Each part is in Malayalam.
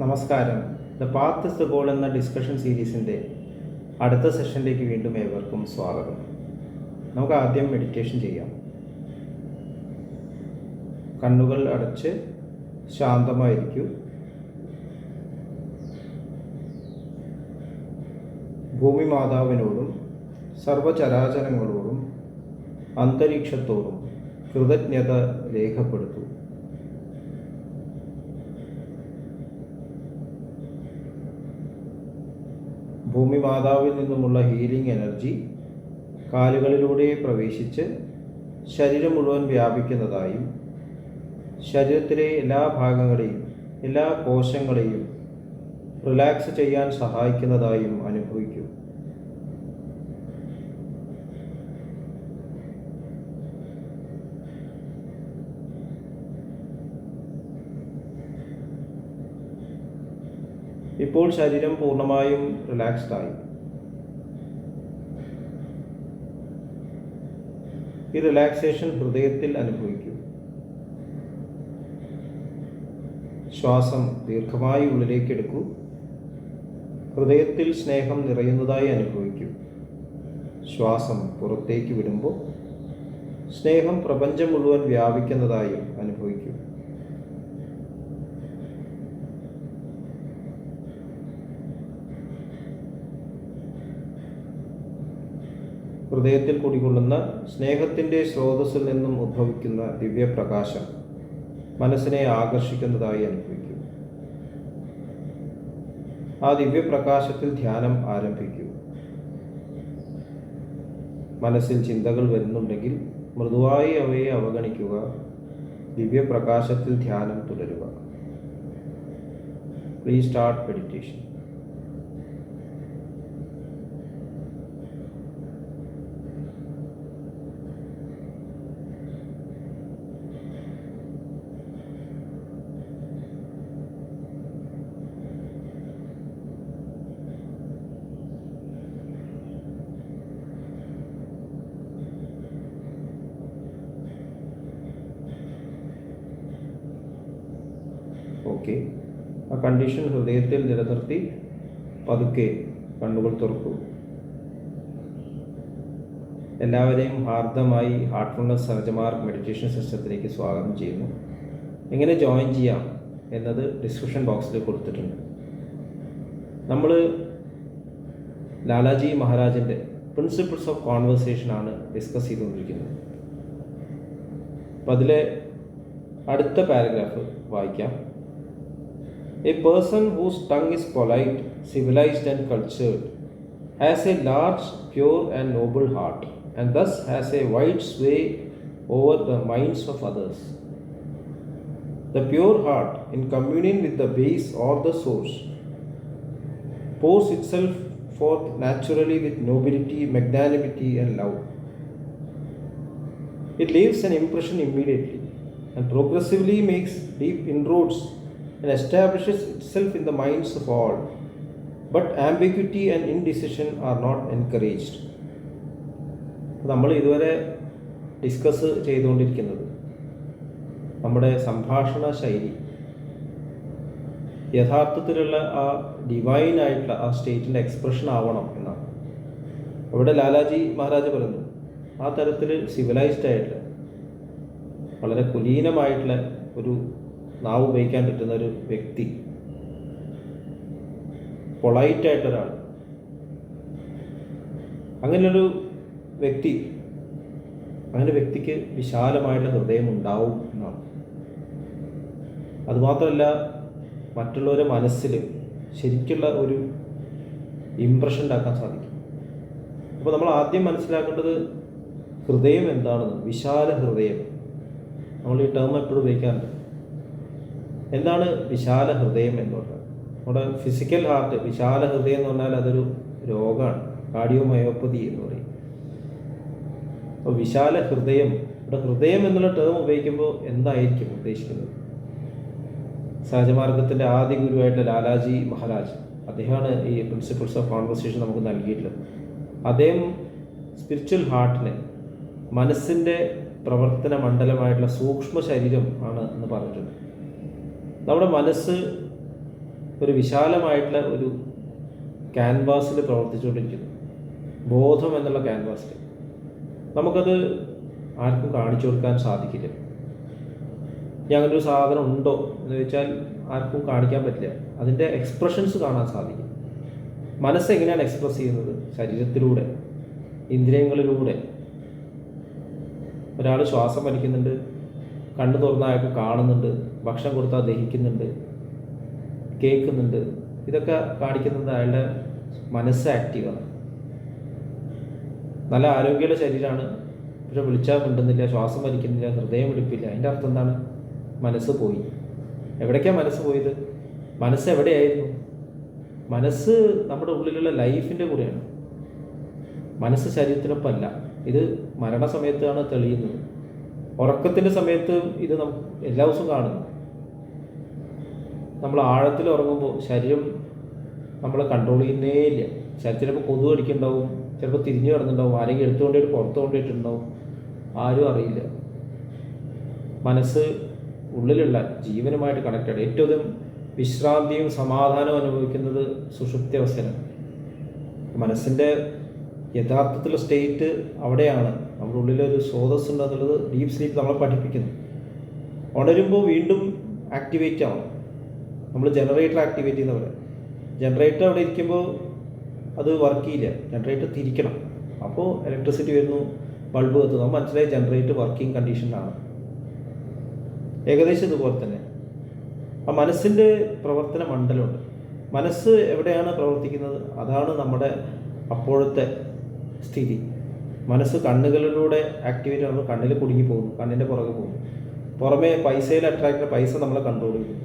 നമസ്കാരം. The path is the goal എന്ന ഡിസ്കഷൻ സീരീസിൻ്റെ അടുത്ത സെഷനിലേക്ക് വീണ്ടും ഏവർക്കും സ്വാഗതം. നമുക്ക് ആദ്യം മെഡിറ്റേഷൻ ചെയ്യാം. കണ്ണുകൾ അടച്ച് ശാന്തമായിരിക്കൂ. ഭൂമി മാതാവിനോടും സർവചരാചരങ്ങളോടും അന്തരീക്ഷത്തോടും കൃതജ്ഞത രേഖപ്പെടുത്തൂ. ഭൂമി മാതാവിൽ നിന്നുമുള്ള ഹീലിംഗ് എനർജി കാലുകളിലൂടെ പ്രവേശിച്ച് ശരീരം മുഴുവൻ വ്യാപിക്കുന്നതായും ശരീരത്തിലെ എല്ലാ ഭാഗങ്ങളെയും എല്ലാ കോശങ്ങളെയും റിലാക്സ് ചെയ്യാൻ സഹായിക്കുന്നതായും അനുഭവിക്കൂ. ഇപ്പോൾ ശരീരം പൂർണ്ണമായും റിലാക്സ്ഡ് ആയി. ഈ റിലാക്സേഷൻ ഹൃദയത്തിൽ അനുഭവിക്കൂ. ശ്വാസം ദീർഘമായി ഉള്ളിലേക്ക് എടുക്കൂ. ഹൃദയത്തിൽ സ്നേഹം നിറയുന്നതായി അനുഭവിക്കൂ. ശ്വാസം പുറത്തേക്ക് വിടുമ്പോൾ സ്നേഹം പ്രപഞ്ചം മുഴുവൻ വ്യാപിക്കുന്നതായും അനുഭവിക്കൂ. ഹൃദയത്തിൽ കുടികൊള്ളുന്ന സ്നേഹത്തിൻ്റെ സ്രോതസ്സിൽ നിന്നും ഉദ്ഭവിക്കുന്ന ദിവ്യപ്രകാശം മനസ്സിനെ ആകർഷിക്കുന്നതായി അനുഭവിക്കൂ. ആ ദിവ്യപ്രകാശത്തിൽ ധ്യാനം ആരംഭിക്കൂ. മനസ്സിൽ ചിന്തകൾ വരുന്നുണ്ടെങ്കിൽ മൃദുവായി അവയെ അവഗണിക്കുക. ദിവ്യപ്രകാശത്തിൽ ധ്യാനം തുടരുക. Please start meditation. ഓക്കെ, ആ കണ്ടീഷൻ ഹൃദയത്തിൽ നിലനിർത്തി പതുക്കെ കണ്ണുകൾ തുറക്കൂ. എല്ലാവരെയും ഹാർദമായി ഹാർട്ട്ഫുൾനെസ് സഹജമാർഗ് മെഡിറ്റേഷൻ സിസ്റ്റത്തിലേക്ക് സ്വാഗതം ചെയ്യുന്നു. എങ്ങനെ ജോയിൻ ചെയ്യാം എന്നത് ഡിസ്ക്രിപ്ഷൻ ബോക്സിൽ കൊടുത്തിട്ടുണ്ട്. നമ്മൾ ലാലാജി മഹാരാജിൻ്റെ പ്രിൻസിപ്പിൾസ് ഓഫ് കോൺവെർസേഷനാണ് ഡിസ്കസ് ചെയ്തുകൊണ്ടിരിക്കുന്നത്. അപ്പം അതിലെ അടുത്ത പാരഗ്രാഫ് വായിക്കാം. A person whose tongue is polite, civilized and cultured has a large, pure and noble heart and thus has a wide sway over the minds of others. The pure heart, in communion with the base or the source, pours itself forth naturally with nobility, magnanimity and love. It leaves an impression immediately and progressively makes deep inroads and establishes itself in the minds of all. But ambiguity and indecision are not encouraged. നമ്മൾ ഇതുവരെ ഡിസ്കസ് ചെയ്തുകൊണ്ടിരിക്കുന്നത് നമ്മുടെ സംഭാഷണ ശൈലി യഥാർത്ഥത്തിലുള്ള ആ ഡിവൈനായിട്ടുള്ള ആ സ്റ്റേറ്റിൻ്റെ എക്സ്പ്രഷൻ ആവണം എന്നാണ്. അവിടെ ലാലാജി മഹാരാജ് പറയുന്നു, ആ തരത്തിൽ സിവിലൈസ്ഡ് ആയിട്ടുള്ള വളരെ കുലീനമായിട്ടുള്ള ഒരു നാവ് ഉപയോഗിക്കാൻ പറ്റുന്ന ഒരു വ്യക്തി, പൊളൈറ്റായിട്ടൊരാൾ, അങ്ങനെയൊരു വ്യക്തി, അങ്ങനെ വ്യക്തിക്ക് വിശാലമായിട്ടുള്ള ഹൃദയം ഉണ്ടാവും എന്നാണ്. അതുമാത്രമല്ല, മറ്റുള്ളവരുടെ മനസ്സിൽ ശരിക്കുള്ള ഒരു ഇംപ്രഷൻ ഉണ്ടാക്കാൻ സാധിക്കും. അപ്പോൾ നമ്മൾ ആദ്യം മനസ്സിലാക്കേണ്ടത് ഹൃദയം എന്താണെന്ന്. വിശാല ഹൃദയം, നമ്മൾ ഈ ടേം എപ്പോഴും ഉപയോഗിക്കാറുണ്ട്. എന്താണ് വിശാല ഹൃദയം എന്ന് പറഞ്ഞാൽ? നമ്മുടെ ഫിസിക്കൽ ഹാർട്ട്, വിശാല ഹൃദയം എന്ന് പറഞ്ഞാൽ അതൊരു രോഗമാണ്, കാർഡിയോമയോപ്പതി എന്ന് പറയും. അപ്പോൾ വിശാല ഹൃദയം, ഇവിടെ ഹൃദയം എന്നുള്ള ടേം ഉപയോഗിക്കുമ്പോൾ എന്തായിരിക്കും ഉദ്ദേശിക്കുന്നത്? സഹജമാർഗത്തിൻ്റെ ആദ്യ ഗുരുവായിട്ടുള്ള ലാലാജി മഹാരാജ്, അദ്ദേഹമാണ് ഈ പ്രിൻസിപ്പിൾസ് ഓഫ് കോൺവെർസേഷൻ നമുക്ക് നൽകിയിട്ടുള്ളത്. അദ്ദേഹം സ്പിരിച്വൽ ഹാർട്ടിനെ, മനസ്സിൻ്റെ പ്രവർത്തന മണ്ഡലമായിട്ടുള്ള സൂക്ഷ്മ ശരീരം ആണ് എന്ന് പറഞ്ഞിട്ടുണ്ട്. നമ്മുടെ മനസ്സ് ഒരു വിശാലമായിട്ടുള്ള ഒരു ക്യാൻവാസിൽ പ്രവർത്തിച്ചുകൊണ്ടിരിക്കുന്നു. ബോധം എന്നുള്ള ക്യാൻവാസിൽ നമുക്കത് ആർക്കും കാണിച്ചു കൊടുക്കാൻ സാധിക്കില്ല. ഇനി അങ്ങനെ ഒരു സാധനം ഉണ്ടോ എന്ന് ചോദിച്ചാൽ ആർക്കും കാണിക്കാൻ പറ്റില്ല. അതിൻ്റെ എക്സ്പ്രഷൻസ് കാണാൻ സാധിക്കും. മനസ്സെങ്ങനെയാണ് എക്സ്പ്രസ് ചെയ്യുന്നത്? ശരീരത്തിലൂടെ, ഇന്ദ്രിയങ്ങളിലൂടെ. ഒരാൾ ശ്വാസം വലിക്കുന്നുണ്ട്, കണ്ണ് തുറന്ന അയാൾക്ക് കാണുന്നുണ്ട്, ഭക്ഷണം കൊടുത്താൽ ദഹിക്കുന്നുണ്ട്, കേൾക്കുന്നുണ്ട്. ഇതൊക്കെ കാണിക്കുന്നത് അയാളുടെ മനസ്സ് ആക്റ്റീവാണ്. നല്ല ആരോഗ്യമുള്ള ശരീരമാണ്, പക്ഷെ വിളിച്ചാൽ മിണ്ടുന്നില്ല, ശ്വാസം വലിക്കുന്നില്ല, ഹൃദയം പിടിപ്പില്ല. അതിൻ്റെ അർത്ഥം എന്താണ്? മനസ്സ് പോയി. എവിടേക്കാണ് മനസ്സ് പോയത്? മനസ്സ് എവിടെയായിരുന്നു? മനസ്സ് നമ്മുടെ ഉള്ളിലുള്ള ലൈഫിൻ്റെ കൂടെയാണ്. മനസ്സ് ശരീരത്തിനൊപ്പമല്ല. ഇത് മരണസമയത്താണ് തെളിയുന്നത്. ഉറക്കത്തിൻ്റെ സമയത്ത് ഇത് നമുക്ക് എല്ലാ ദിവസവും കാണുന്നു. നമ്മൾ ആഴത്തിൽ ഉറങ്ങുമ്പോൾ ശരീരം നമ്മളെ കൺട്രോൾ ചെയ്യുന്നേ ഇല്ല. ശരീരത്തിലിപ്പോൾ കൊതു കടിക്കുന്നുണ്ടാവും, ചിലപ്പോൾ തിരിഞ്ഞു കിടന്നുണ്ടാവും, ആരെങ്കിലും എടുത്തുകൊണ്ടിട്ട് പുറത്ത് കൊണ്ടിട്ടുണ്ടാവും, ആരും അറിയില്ല. മനസ്സ് ഉള്ളിലുള്ള ജീവനുമായിട്ട് കണക്റ്റഡ്. ഏറ്റവും വിശ്രാന്തിയും സമാധാനവും അനുഭവിക്കുന്നത് സുഷുപ്തി അവസ്ഥയിലാണ്. മനസ്സിൻ്റെ യഥാർത്ഥത്തിലുള്ള സ്റ്റേറ്റ് അവിടെയാണ്. നമ്മുടെ ഉള്ളിലൊരു സ്രോതസ് ഉണ്ടെന്നുള്ളത് ഡീപ്പ് സ്ലീപ്പ് നമ്മളെ പഠിപ്പിക്കുന്നു. ഉണരുമ്പോൾ വീണ്ടും ആക്ടിവേറ്റ് ആവണം. നമ്മൾ ജനറേറ്റർ ആക്ടിവേറ്റ് ചെയ്യുന്ന പോലെ. ജനറേറ്റർ അവിടെ ഇരിക്കുമ്പോൾ അത് വർക്ക് ചെയ്യില്ല. ജനറേറ്റർ തിരിക്കണം. അപ്പോൾ ഇലക്ട്രിസിറ്റി വരുന്നു, ബൾബ് കത്തുന്നു. നമുക്ക് മനസ്സിലായി ജനറേറ്റർ വർക്കിംഗ് കണ്ടീഷനിലാണ്. ഏകദേശം ഇതുപോലെ തന്നെ ആ മനസ്സിൻ്റെ പ്രവർത്തന മണ്ഡലമുണ്ട്. മനസ്സ് എവിടെയാണ് പ്രവർത്തിക്കുന്നത് അതാണ് നമ്മുടെ അപ്പോഴത്തെ സ്ഥിതി. മനസ്സ് കണ്ണുകളിലൂടെ ആക്ടിവേറ്റ് ആകുമ്പോൾ കണ്ണിൽ കുടുങ്ങി പോകുന്നു, കണ്ണിൻ്റെ പുറകെ പോകുന്നു. പുറമേ പൈസയിൽ അട്രാക്ട്, പൈസ നമ്മളെ കൺട്രോൾ ചെയ്യുന്നു.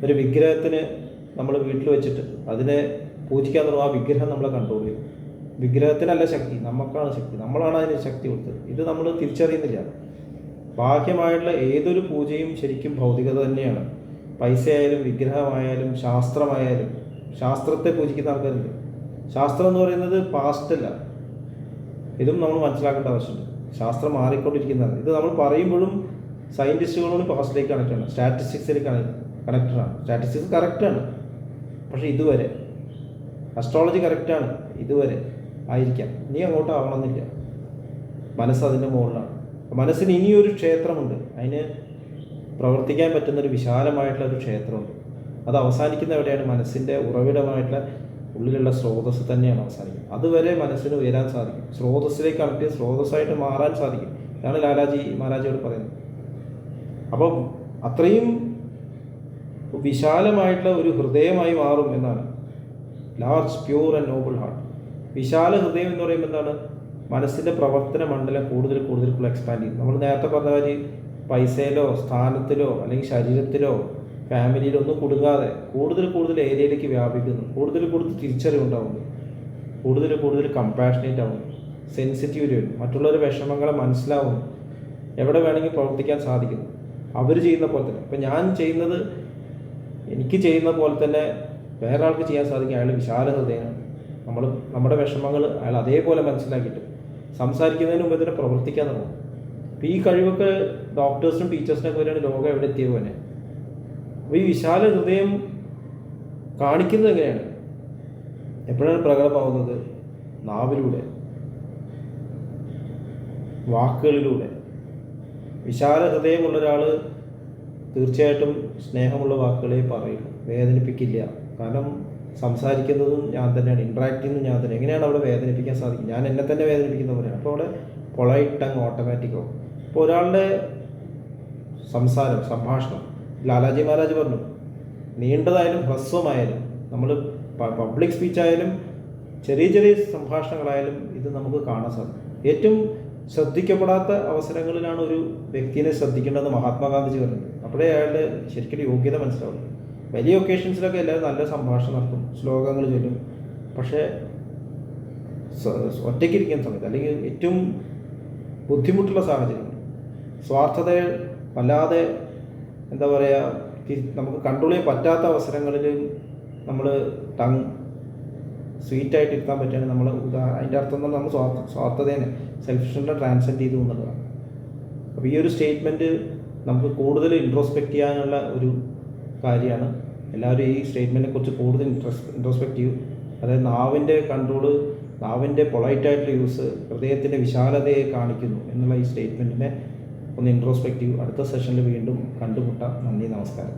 ഒരു വിഗ്രഹത്തിന് നമ്മൾ വീട്ടിൽ വെച്ചിട്ട് അതിനെ പൂജിക്കാൻ തുടങ്ങും, ആ വിഗ്രഹം നമ്മളെ കൺട്രോൾ ചെയ്യും. വിഗ്രഹത്തിനല്ല ശക്തി, നമുക്കാണ് ശക്തി. നമ്മളാണ് അതിന് ശക്തി കൊടുത്തത്. ഇത് നമ്മൾ തിരിച്ചറിയുന്നില്ല. ബാഹ്യമായിട്ടുള്ള ഏതൊരു പൂജയും ശരിക്കും ഭൗതികത തന്നെയാണ്. പൈസയായാലും വിഗ്രഹമായാലും ശാസ്ത്രമായാലും. ശാസ്ത്രത്തെ പൂജിക്കുന്ന ആൾക്കാരുണ്ട്. ശാസ്ത്രം എന്ന് പറയുന്നത് പാസ്റ്റല്ല. ഇതും നമ്മൾ മനസ്സിലാക്കേണ്ട ആവശ്യമുണ്ട്. ശാസ്ത്രം മാറിക്കൊണ്ടിരിക്കുന്നതാണ്. ഇത് നമ്മൾ പറയുമ്പോഴും സയൻറ്റിസ്റ്റുകളോട് പാസ്റ്റിലേക്ക് കണക്റ്റാണ്, സ്റ്റാറ്റിസ്റ്റിക്സിലേക്ക് കണക്റ്റഡാണ്. സ്റ്റാറ്റിസ്റ്റിക്സ് കറക്റ്റാണ്, പക്ഷേ ഇതുവരെ. അസ്ട്രോളജി കറക്റ്റാണ്, ഇതുവരെ ആയിരിക്കാം. ഇനി അങ്ങോട്ട് ആവണമെന്നില്ല. മനസ്സ് അതിൻ്റെ മുകളിലാണ്. മനസ്സിന് ഇനിയൊരു ക്ഷേത്രമുണ്ട്. അതിന് പ്രവർത്തിക്കാൻ പറ്റുന്നൊരു വിശാലമായിട്ടുള്ള ഒരു ക്ഷേത്രമുണ്ട്. അത് അവസാനിക്കുന്ന എവിടെയാണ്? മനസ്സിൻ്റെ ഉറവിടമായിട്ടുള്ള ഉള്ളിലുള്ള സ്രോതസ് തന്നെയാണ് അവസാനിക്കുന്നത്. അതുവരെ മനസ്സിന് ഉയരാൻ സാധിക്കും. സ്രോതസ്സിലേക്ക് കണക്ട് ചെയ്ത് സ്രോതസ്സായിട്ട് മാറാൻ സാധിക്കും. ഇതാണ് ലാലാജി മഹാരാജയോട് പറയുന്നത്. അപ്പം അത്രയും വിശാലമായിട്ടുള്ള ഒരു ഹൃദയമായി മാറും എന്നാണ്. Large pure and Noble heart. വിശാല ഹൃദയം എന്ന് പറയുമ്പോൾ എന്താണ്? മനസ്സിൻ്റെ പ്രവർത്തന മണ്ഡലം കൂടുതൽ കൂടുതൽ എക്സ്പാൻഡ് ചെയ്യും. നമ്മൾ നേരത്തെ പറഞ്ഞ കാര്യം പൈസയിലോ സ്ഥാനത്തിലോ അല്ലെങ്കിൽ ശരീരത്തിലോ ഫാമിലിയിലോ ഒന്നും കുടുങ്ങാതെ കൂടുതൽ ഏരിയയിലേക്ക് വ്യാപിക്കുന്നു. കൂടുതൽ തിരിച്ചറിവുണ്ടാവുന്നു. കൂടുതൽ കമ്പാഷനേറ്റ് ആവുന്നു. സെൻസിറ്റീവ് വരും. മറ്റുള്ളവരുടെ വിഷമങ്ങളെ മനസ്സിലാവുന്നു. എവിടെ വേണമെങ്കിൽ പ്രവർത്തിക്കാൻ സാധിക്കുന്നു. അവർ ചെയ്യുന്ന പോലെ തന്നെ. ഇപ്പം ഞാൻ ചെയ്യുന്നത്, എനിക്ക് ചെയ്യുന്ന പോലെ തന്നെ വേറെ ആൾക്ക് ചെയ്യാൻ സാധിക്കും. അയാൾ വിശാല ഹൃദയമാണ്. നമ്മുടെ വിഷമങ്ങൾ അയാൾ അതേപോലെ മനസ്സിലാക്കിയിട്ട് സംസാരിക്കുന്നതിന് മുമ്പ് തന്നെ പ്രവർത്തിക്കാൻ തുടങ്ങും. അപ്പോൾ ഈ കഴിവൊക്കെ ഡോക്ടേഴ്സിനും ടീച്ചേഴ്സിനൊക്കെ വരെയാണ് ലോകം എവിടെ എത്തിയത് പോലെ. അപ്പോൾ ഈ വിശാല ഹൃദയം കാണിക്കുന്നത് എങ്ങനെയാണ്? എപ്പോഴാണ് പ്രകടമാവുന്നത്? നാവിലൂടെ, വാക്കുകളിലൂടെ. വിശാല ഹൃദയമുള്ള ഒരാൾ തീർച്ചയായിട്ടും സ്നേഹമുള്ള വാക്കുകളെ പറയുള്ളൂ, വേദനിപ്പിക്കില്ല. കാരണം സംസാരിക്കുന്നതും ഞാൻ തന്നെയാണ്, ഇൻട്രാക്ട് ചെയ്യുന്നതും ഞാൻ തന്നെ. എങ്ങനെയാണ് അവിടെ വേദനിപ്പിക്കാൻ സാധിക്കും? ഞാൻ എന്നെ തന്നെ വേദനിപ്പിക്കുന്ന പോലെയാണ്. അപ്പോൾ അവിടെ പൊളൈറ്റ് ടങ് ഓട്ടോമാറ്റിക്കാവും. ഇപ്പോൾ ഒരാളുടെ സംഭാഷണം ലാലാജി മഹാരാജ് പറഞ്ഞു, നീണ്ടതായാലും ഹ്രസ്വമായാലും, നമ്മൾ പബ്ലിക് സ്പീച്ച് ആയാലും ചെറിയ സംഭാഷണങ്ങളായാലും ഇത് നമുക്ക് കാണാൻ സാധിക്കും. ഏറ്റവും ശ്രദ്ധിക്കപ്പെടാത്ത അവസരങ്ങളിലാണ് ഒരു വ്യക്തിയെ ശ്രദ്ധിക്കേണ്ടതെന്ന് മഹാത്മാഗാന്ധിജി പറഞ്ഞത്. അപ്പോഴേ അയാളുടെ ശരിക്കും യോഗ്യത മനസ്സിലാവും. വലിയ ഒക്കേഷൻസിലൊക്കെ എല്ലാവരും നല്ല സംഭാഷണം നടത്തും, ശ്ലോകങ്ങൾ ചൊല്ലും. പക്ഷേ ഒറ്റയ്ക്കിരിക്കുന്ന സമയത്ത് അല്ലെങ്കിൽ ഏറ്റവും ബുദ്ധിമുട്ടുള്ള സാഹചര്യങ്ങൾ, സ്വാർത്ഥതയെ വല്ലാതെ എന്താ പറയുക, നമുക്ക് കൺട്രോൾ ചെയ്യാൻ പറ്റാത്ത അവസരങ്ങളിൽ നമ്മൾ ടങ് സ്വീറ്റായിട്ട് ഇരുത്താൻ പറ്റുകയാണ്. നമ്മൾ അതിൻ്റെ അർത്ഥം തന്നെ നമ്മൾ സ്വാർത്ഥതേനെ, സെൽഫിഷിനെ ട്രാൻസെൻഡ് ചെയ്തു എന്നുള്ളതാണ്. അപ്പോൾ ഈ ഒരു സ്റ്റേറ്റ്മെൻറ്റ് നമുക്ക് കൂടുതൽ ഇൻട്രോസ്പെക്റ്റ് ചെയ്യാനുള്ള ഒരു കാര്യമാണ്. എല്ലാവരും ഈ സ്റ്റേറ്റ്മെൻറ്റിനെ കുറിച്ച് കൂടുതൽ ഇൻട്രോസ്പെക്റ്റീവ്, അതായത് നാവിൻ്റെ കൺട്രോള്, നാവിൻ്റെ പൊളൈറ്റായിട്ടുള്ള യൂസ് ഹൃദയത്തിൻ്റെ വിശാലതയെ കാണിക്കുന്നു എന്നുള്ള ഈ സ്റ്റേറ്റ്മെൻറ്റിനെ ഒന്ന് ഇൻട്രോസ്പെക്റ്റീവ്. അടുത്ത സെഷനിൽ വീണ്ടും കണ്ടുമുട്ടാം. നന്ദി, നമസ്കാരം.